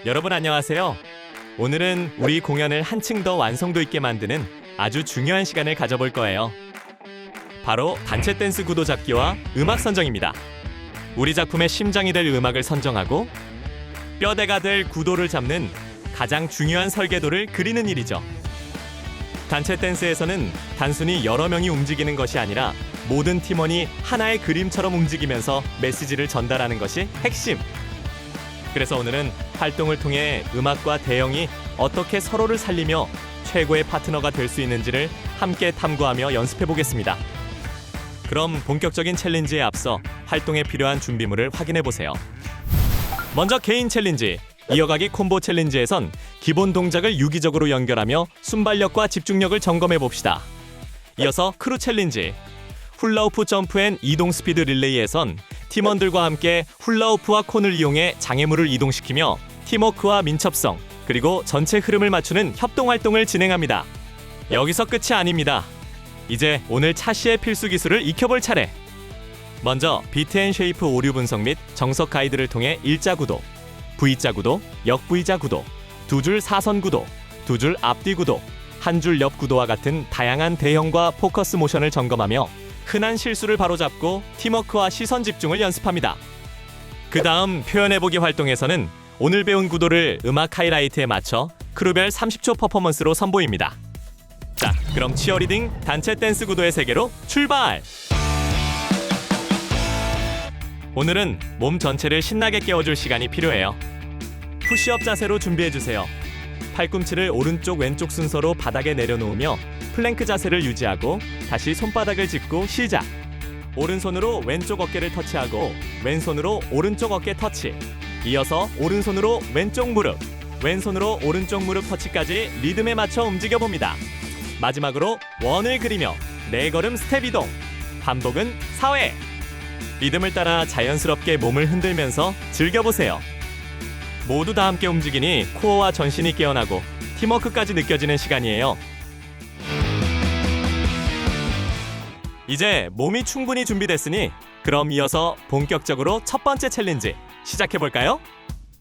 여러분 안녕하세요. 오늘은 우리 공연을 한층 더 완성도 있게 만드는 아주 중요한 시간을 가져볼 거예요. 바로 단체 댄스 구도 잡기와 음악 선정입니다. 우리 작품의 심장이 될 음악을 선정하고 뼈대가 될 구도를 잡는 가장 중요한 설계도를 그리는 일이죠. 단체 댄스에서는 단순히 여러 명이 움직이는 것이 아니라 모든 팀원이 하나의 그림처럼 움직이면서 메시지를 전달하는 것이 핵심. 그래서 오늘은 활동을 통해 음악과 대형이 어떻게 서로를 살리며 최고의 파트너가 될 수 있는지를 함께 탐구하며 연습해 보겠습니다. 그럼 본격적인 챌린지에 앞서 활동에 필요한 준비물을 확인해 보세요. 먼저 개인 챌린지. 이어가기 콤보 챌린지에선 기본 동작을 유기적으로 연결하며 순발력과 집중력을 점검해 봅시다. 이어서 크루 챌린지. 훌라후프 점프 앤 이동 스피드 릴레이에선 팀원들과 함께 훌라후프와 콘을 이용해 장애물을 이동시키며 팀워크와 민첩성, 그리고 전체 흐름을 맞추는 협동 활동을 진행합니다. 여기서 끝이 아닙니다. 이제 오늘 차시의 필수 기술을 익혀볼 차례. 먼저 비트 앤 쉐이프 오류 분석 및 정석 가이드를 통해 일자 구도, V자 구도, 역-V자 구도, 두 줄 사선 구도, 두 줄 앞뒤 구도, 한 줄 옆 구도와 같은 다양한 대형과 포커스 모션을 점검하며 흔한 실수를 바로잡고 팀워크와 시선 집중을 연습합니다. 그 다음 표현해보기 활동에서는 오늘 배운 구도를 음악 하이라이트에 맞춰 크루별 30초 퍼포먼스로 선보입니다. 자, 그럼 치어리딩 단체 댄스 구도의 세계로 출발! 오늘은 몸 전체를 신나게 깨워줄 시간이 필요해요. 푸시업 자세로 준비해주세요. 팔꿈치를 오른쪽 왼쪽 순서로 바닥에 내려놓으며 플랭크 자세를 유지하고 다시 손바닥을 짚고 시작. 오른손으로 왼쪽 어깨를 터치하고 왼손으로 오른쪽 어깨 터치. 이어서 오른손으로 왼쪽 무릎, 왼손으로 오른쪽 무릎 터치까지 리듬에 맞춰 움직여봅니다. 마지막으로 원을 그리며 4걸음 스텝 이동. 반복은 4회. 리듬을 따라 자연스럽게 몸을 흔들면서 즐겨보세요. 모두 다 함께 움직이니 코어와 전신이 깨어나고 팀워크까지 느껴지는 시간이에요. 이제 몸이 충분히 준비됐으니 그럼 이어서 본격적으로 첫 번째 챌린지 시작해볼까요?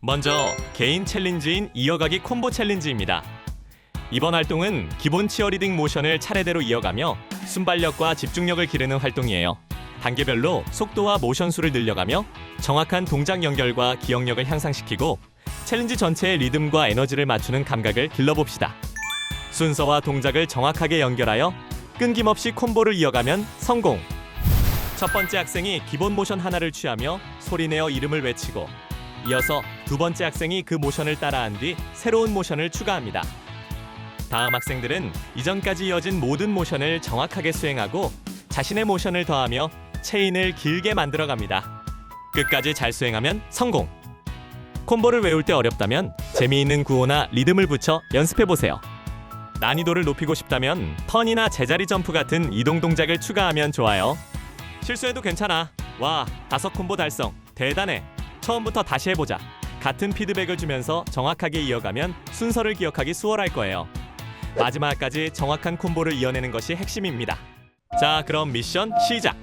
먼저 개인 챌린지인 이어가기 콤보 챌린지입니다. 이번 활동은 기본 치어리딩 모션을 차례대로 이어가며 순발력과 집중력을 기르는 활동이에요. 단계별로 속도와 모션 수를 늘려가며 정확한 동작 연결과 기억력을 향상시키고 챌린지 전체의 리듬과 에너지를 맞추는 감각을 길러봅시다. 순서와 동작을 정확하게 연결하여 끊김없이 콤보를 이어가면 성공! 첫 번째 학생이 기본 모션 하나를 취하며 소리내어 이름을 외치고 이어서 두 번째 학생이 그 모션을 따라한 뒤 새로운 모션을 추가합니다. 다음 학생들은 이전까지 이어진 모든 모션을 정확하게 수행하고 자신의 모션을 더하며 체인을 길게 만들어갑니다. 끝까지 잘 수행하면 성공! 콤보를 외울 때 어렵다면 재미있는 구호나 리듬을 붙여 연습해보세요. 난이도를 높이고 싶다면 턴이나 제자리 점프 같은 이동 동작을 추가하면 좋아요. 실수해도 괜찮아. 와, 5콤보 달성. 대단해. 처음부터 다시 해보자. 같은 피드백을 주면서 정확하게 이어가면 순서를 기억하기 수월할 거예요. 마지막까지 정확한 콤보를 이어내는 것이 핵심입니다. 자, 그럼 미션 시작!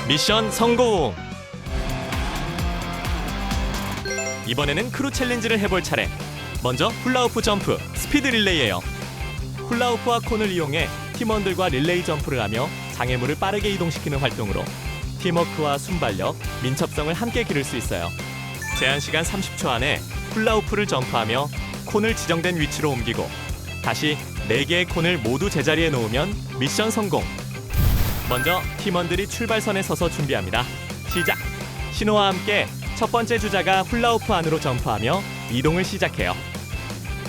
미션 성공! 이번에는 크루 챌린지를 해볼 차례. 먼저 훌라후프 점프, 스피드 릴레이예요. 훌라후프와 콘을 이용해 팀원들과 릴레이 점프를 하며 장애물을 빠르게 이동시키는 활동으로 팀워크와 순발력, 민첩성을 함께 기를 수 있어요. 제한 시간 30초 안에 훌라후프를 점프하며 콘을 지정된 위치로 옮기고 다시 4개의 콘을 모두 제자리에 놓으면 미션 성공! 먼저 팀원들이 출발선에 서서 준비합니다. 시작! 신호와 함께 첫 번째 주자가 훌라후프 안으로 점프하며 이동을 시작해요.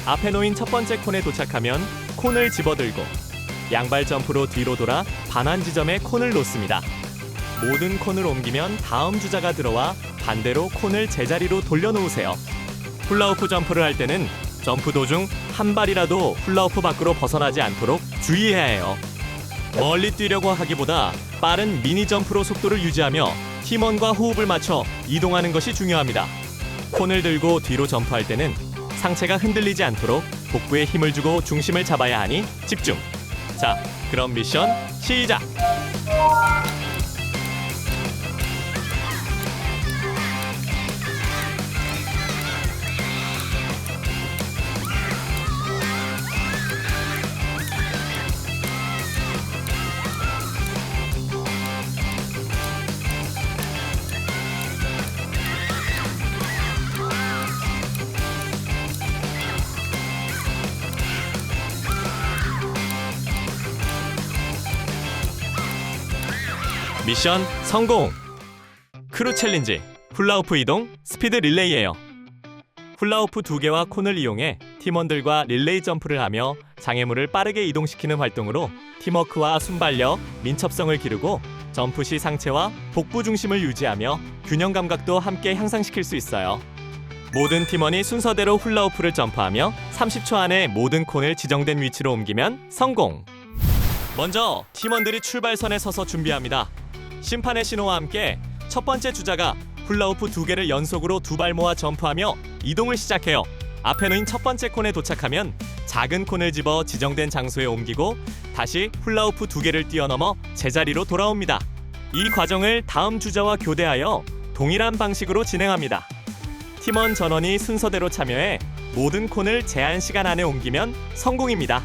앞에 놓인 첫 번째 콘에 도착하면 콘을 집어들고 양발 점프로 뒤로 돌아 반환 지점에 콘을 놓습니다. 모든 콘을 옮기면 다음 주자가 들어와 반대로 콘을 제자리로 돌려놓으세요. 훌라후프 점프를 할 때는 점프 도중 한 발이라도 훌라후프 밖으로 벗어나지 않도록 주의해야 해요. 멀리 뛰려고 하기보다 빠른 미니 점프로 속도를 유지하며 팀원과 호흡을 맞춰 이동하는 것이 중요합니다. 콘을 들고 뒤로 점프할 때는 상체가 흔들리지 않도록 복부에 힘을 주고 중심을 잡아야 하니 집중! 자, 그럼 미션 시작! 미션 성공! 크루 챌린지, 훌라후프 이동, 스피드 릴레이예요. 훌라후프 2개와 콘을 이용해 팀원들과 릴레이 점프를 하며 장애물을 빠르게 이동시키는 활동으로 팀워크와 순발력, 민첩성을 기르고 점프 시 상체와 복부 중심을 유지하며 균형 감각도 함께 향상시킬 수 있어요. 모든 팀원이 순서대로 훌라후프를 점프하며 30초 안에 모든 콘을 지정된 위치로 옮기면 성공! 먼저 팀원들이 출발선에 서서 준비합니다. 심판의 신호와 함께 첫 번째 주자가 훌라후프 2개를 연속으로 2발 모아 점프하며 이동을 시작해요. 앞에 놓인 첫 번째 콘에 도착하면 작은 콘을 집어 지정된 장소에 옮기고 다시 훌라후프 2개를 뛰어넘어 제자리로 돌아옵니다. 이 과정을 다음 주자와 교대하여 동일한 방식으로 진행합니다. 팀원 전원이 순서대로 참여해 모든 콘을 제한 시간 안에 옮기면 성공입니다.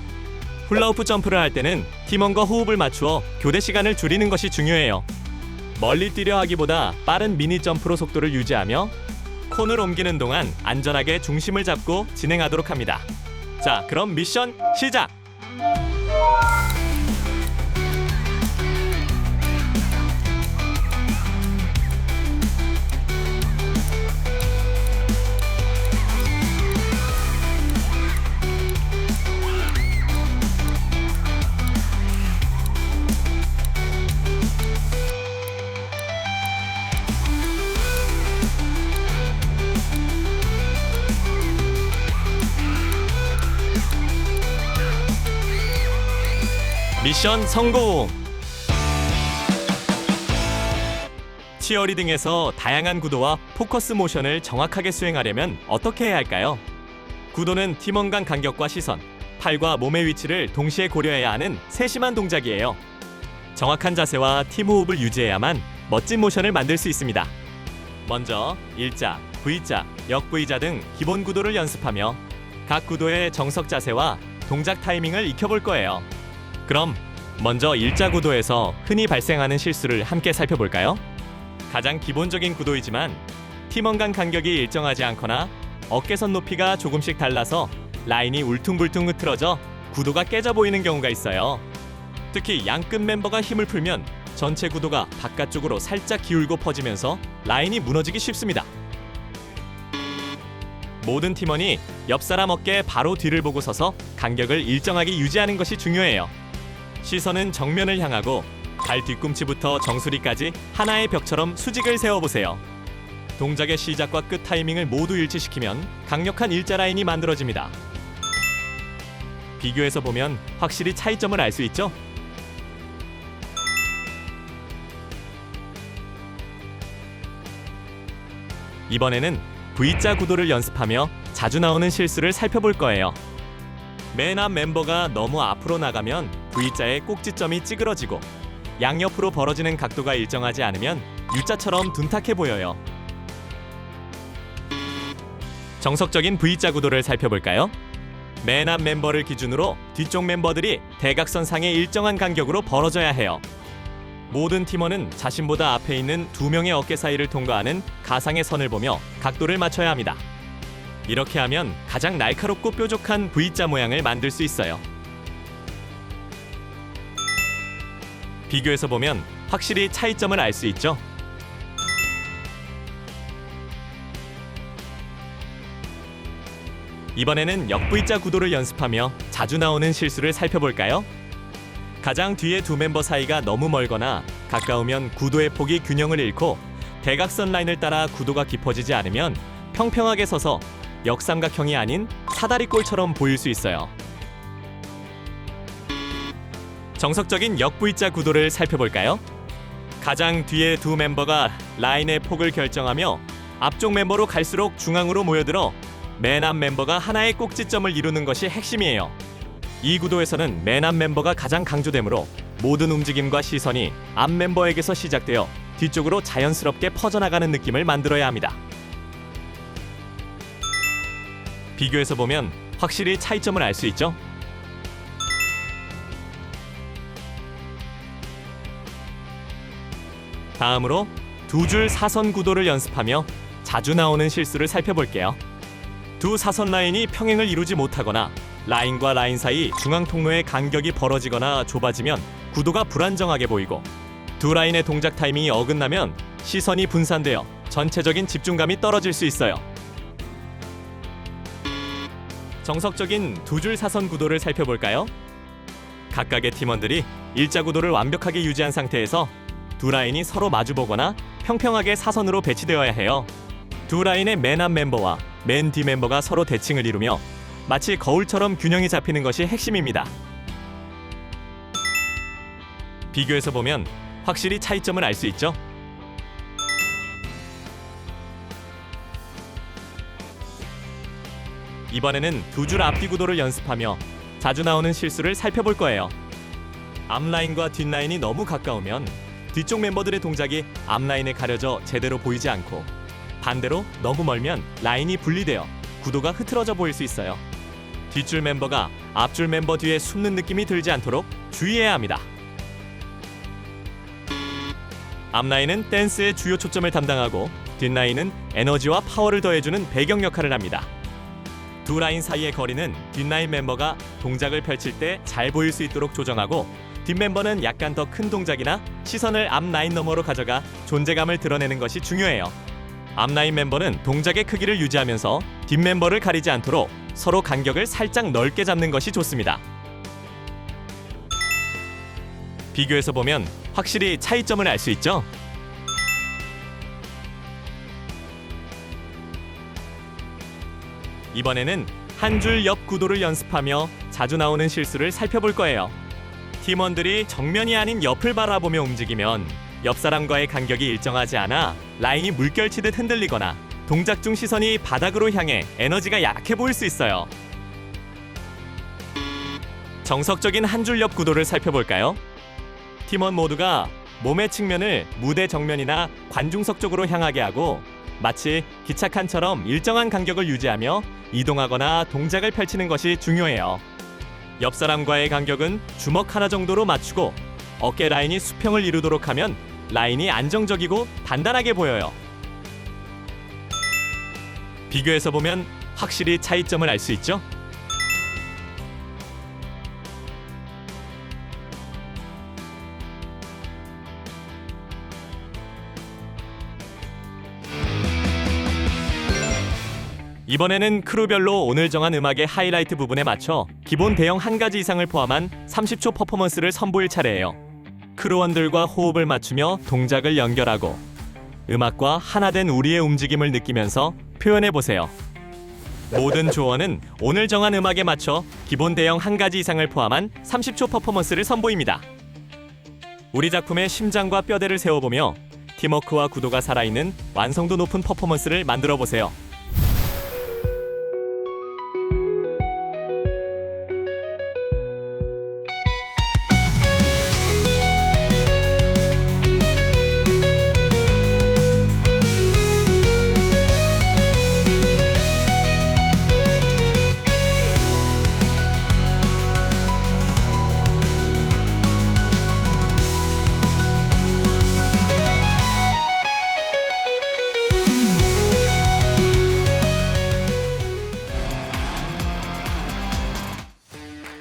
훌라후프 점프를 할 때는 팀원과 호흡을 맞추어 교대 시간을 줄이는 것이 중요해요. 멀리 뛰려 하기보다 빠른 미니 점프로 속도를 유지하며 콘을 옮기는 동안 안전하게 중심을 잡고 진행하도록 합니다. 자, 그럼 미션 시작! 미션 성공! 치어리딩에서 다양한 구도와 포커스 모션을 정확하게 수행하려면 어떻게 해야 할까요? 구도는 팀원 간 간격과 시선, 팔과 몸의 위치를 동시에 고려해야 하는 세심한 동작이에요. 정확한 자세와 팀 호흡을 유지해야만 멋진 모션을 만들 수 있습니다. 먼저 일자, V자, 역 V자 등 기본 구도를 연습하며 각 구도의 정석 자세와 동작 타이밍을 익혀볼 거예요. 그럼 먼저 일자 구도에서 흔히 발생하는 실수를 함께 살펴볼까요? 가장 기본적인 구도이지만 팀원 간 간격이 일정하지 않거나 어깨선 높이가 조금씩 달라서 라인이 울퉁불퉁 흐트러져 구도가 깨져 보이는 경우가 있어요. 특히 양끝 멤버가 힘을 풀면 전체 구도가 바깥쪽으로 살짝 기울고 퍼지면서 라인이 무너지기 쉽습니다. 모든 팀원이 옆 사람 어깨 바로 뒤를 보고 서서 간격을 일정하게 유지하는 것이 중요해요. 시선은 정면을 향하고 발 뒤꿈치부터 정수리까지 하나의 벽처럼 수직을 세워보세요. 동작의 시작과 끝 타이밍을 모두 일치시키면 강력한 일자 라인이 만들어집니다. 비교해서 보면 확실히 차이점을 알 수 있죠? 이번에는 V자 구도를 연습하며 자주 나오는 실수를 살펴볼 거예요. 맨 앞 멤버가 너무 앞으로 나가면 V자의 꼭지점이 찌그러지고 양옆으로 벌어지는 각도가 일정하지 않으면 U자처럼 둔탁해 보여요. 정석적인 V자 구도를 살펴볼까요? 맨 앞 멤버를 기준으로 뒤쪽 멤버들이 대각선상의 일정한 간격으로 벌어져야 해요. 모든 팀원은 자신보다 앞에 있는 두 명의 어깨 사이를 통과하는 가상의 선을 보며 각도를 맞춰야 합니다. 이렇게 하면 가장 날카롭고 뾰족한 V자 모양을 만들 수 있어요. 비교해서 보면 확실히 차이점을 알 수 있죠? 이번에는 역-V자 구도를 연습하며 자주 나오는 실수를 살펴볼까요? 가장 뒤에 두 멤버 사이가 너무 멀거나 가까우면 구도의 폭이 균형을 잃고 대각선 라인을 따라 구도가 깊어지지 않으면 평평하게 서서 역삼각형이 아닌 사다리꼴처럼 보일 수 있어요. 정석적인 역-V자 구도를 살펴볼까요? 가장 뒤에 두 멤버가 라인의 폭을 결정하며 앞쪽 멤버로 갈수록 중앙으로 모여들어 맨 앞 멤버가 하나의 꼭지점을 이루는 것이 핵심이에요. 이 구도에서는 맨 앞 멤버가 가장 강조되므로 모든 움직임과 시선이 앞 멤버에게서 시작되어 뒤쪽으로 자연스럽게 퍼져나가는 느낌을 만들어야 합니다. 비교해서 보면 확실히 차이점을 알 수 있죠? 다음으로 두 줄 사선 구도를 연습하며 자주 나오는 실수를 살펴볼게요. 두 사선 라인이 평행을 이루지 못하거나 라인과 라인 사이 중앙 통로의 간격이 벌어지거나 좁아지면 구도가 불안정하게 보이고 두 라인의 동작 타이밍이 어긋나면 시선이 분산되어 전체적인 집중감이 떨어질 수 있어요. 정석적인 두 줄 사선 구도를 살펴볼까요? 각각의 팀원들이 일자 구도를 완벽하게 유지한 상태에서 두 라인이 서로 마주보거나 평평하게 사선으로 배치되어야 해요. 두 라인의 맨 앞 멤버와 맨 뒤 멤버가 서로 대칭을 이루며 마치 거울처럼 균형이 잡히는 것이 핵심입니다. 비교해서 보면 확실히 차이점을 알 수 있죠? 이번에는 두 줄 앞뒤 구도를 연습하며 자주 나오는 실수를 살펴볼 거예요. 앞라인과 뒷라인이 너무 가까우면 뒤쪽 멤버들의 동작이 앞라인에 가려져 제대로 보이지 않고 반대로 너무 멀면 라인이 분리되어 구도가 흐트러져 보일 수 있어요. 뒷줄 멤버가 앞줄 멤버 뒤에 숨는 느낌이 들지 않도록 주의해야 합니다. 앞라인은 댄스의 주요 초점을 담당하고 뒷라인은 에너지와 파워를 더해주는 배경 역할을 합니다. 두 라인 사이의 거리는 뒷라인 멤버가 동작을 펼칠 때 잘 보일 수 있도록 조정하고 뒷멤버는 약간 더 큰 동작이나 시선을 앞라인 너머로 가져가 존재감을 드러내는 것이 중요해요. 앞라인 멤버는 동작의 크기를 유지하면서 뒷멤버를 가리지 않도록 서로 간격을 살짝 넓게 잡는 것이 좋습니다. 비교해서 보면 확실히 차이점을 알 수 있죠? 이번에는 한 줄 옆 구도를 연습하며 자주 나오는 실수를 살펴볼 거예요. 팀원들이 정면이 아닌 옆을 바라보며 움직이면 옆 사람과의 간격이 일정하지 않아 라인이 물결치듯 흔들리거나 동작 중 시선이 바닥으로 향해 에너지가 약해 보일 수 있어요. 정석적인 한 줄 옆 구도를 살펴볼까요? 팀원 모두가 몸의 측면을 무대 정면이나 관중석 쪽으로 향하게 하고 마치 기차칸처럼 일정한 간격을 유지하며 이동하거나 동작을 펼치는 것이 중요해요. 옆 사람과의 간격은 주먹 하나 정도로 맞추고 어깨 라인이 수평을 이루도록 하면 라인이 안정적이고 단단하게 보여요. 비교해서 보면 확실히 차이점을 알 수 있죠? 이번에는 크루별로 오늘 정한 음악의 하이라이트 부분에 맞춰 기본 대형 한 가지 이상을 포함한 30초 퍼포먼스를 선보일 차례예요. 크루원들과 호흡을 맞추며 동작을 연결하고 음악과 하나 된 우리의 움직임을 느끼면서 표현해보세요. 모든 조언은 오늘 정한 음악에 맞춰 기본 대형 한 가지 이상을 포함한 30초 퍼포먼스를 선보입니다. 우리 작품의 심장과 뼈대를 세워보며 팀워크와 구도가 살아있는 완성도 높은 퍼포먼스를 만들어보세요.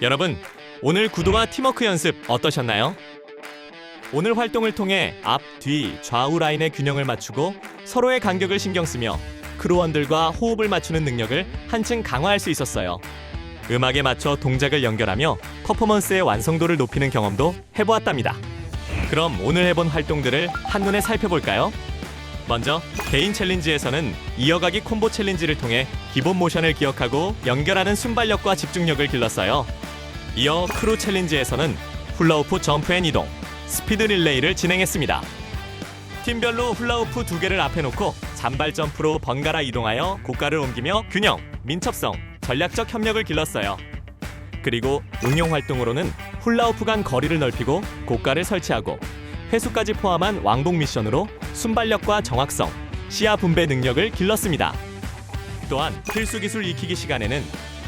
여러분, 오늘 구도와 팀워크 연습 어떠셨나요? 오늘 활동을 통해 앞, 뒤, 좌우 라인의 균형을 맞추고 서로의 간격을 신경 쓰며 크루원들과 호흡을 맞추는 능력을 한층 강화할 수 있었어요. 음악에 맞춰 동작을 연결하며 퍼포먼스의 완성도를 높이는 경험도 해보았답니다. 그럼 오늘 해본 활동들을 한눈에 살펴볼까요? 먼저 개인 챌린지에서는 이어가기 콤보 챌린지를 통해 기본 모션을 기억하고 연결하는 순발력과 집중력을 길렀어요. 이어 크루 챌린지에서는 훌라후프 점프 앤 이동, 스피드 릴레이를 진행했습니다. 팀별로 훌라후프 2개를 앞에 놓고 잔발 점프로 번갈아 이동하여 고가를 옮기며 균형, 민첩성, 전략적 협력을 길렀어요. 그리고 응용 활동으로는 훌라후프 간 거리를 넓히고 고가를 설치하고 회수까지 포함한 왕복 미션으로 순발력과 정확성, 시야 분배 능력을 길렀습니다. 또한 필수 기술 익히기 시간에는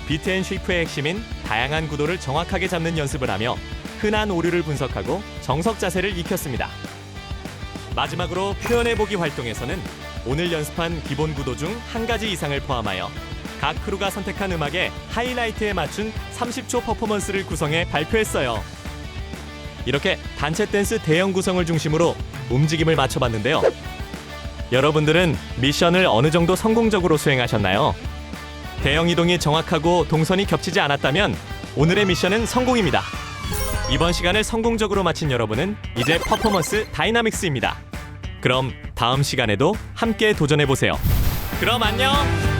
비트 앤 쉐이프의 핵심인 다양한 구도를 정확하게 잡는 연습을 하며 흔한 오류를 분석하고 정석 자세를 익혔습니다. 마지막으로 표현해보기 활동에서는 오늘 연습한 기본 구도 중 한 가지 이상을 포함하여 각 크루가 선택한 음악의 하이라이트에 맞춘 30초 퍼포먼스를 구성해 발표했어요. 이렇게 단체 댄스 대형 구성을 중심으로 움직임을 맞춰봤는데요. 여러분들은 미션을 어느 정도 성공적으로 수행하셨나요? 대형 이동이 정확하고 동선이 겹치지 않았다면 오늘의 미션은 성공입니다. 이번 시간을 성공적으로 마친 여러분은 이제 퍼포먼스 다이나믹스입니다. 그럼 다음 시간에도 함께 도전해보세요. 그럼 안녕!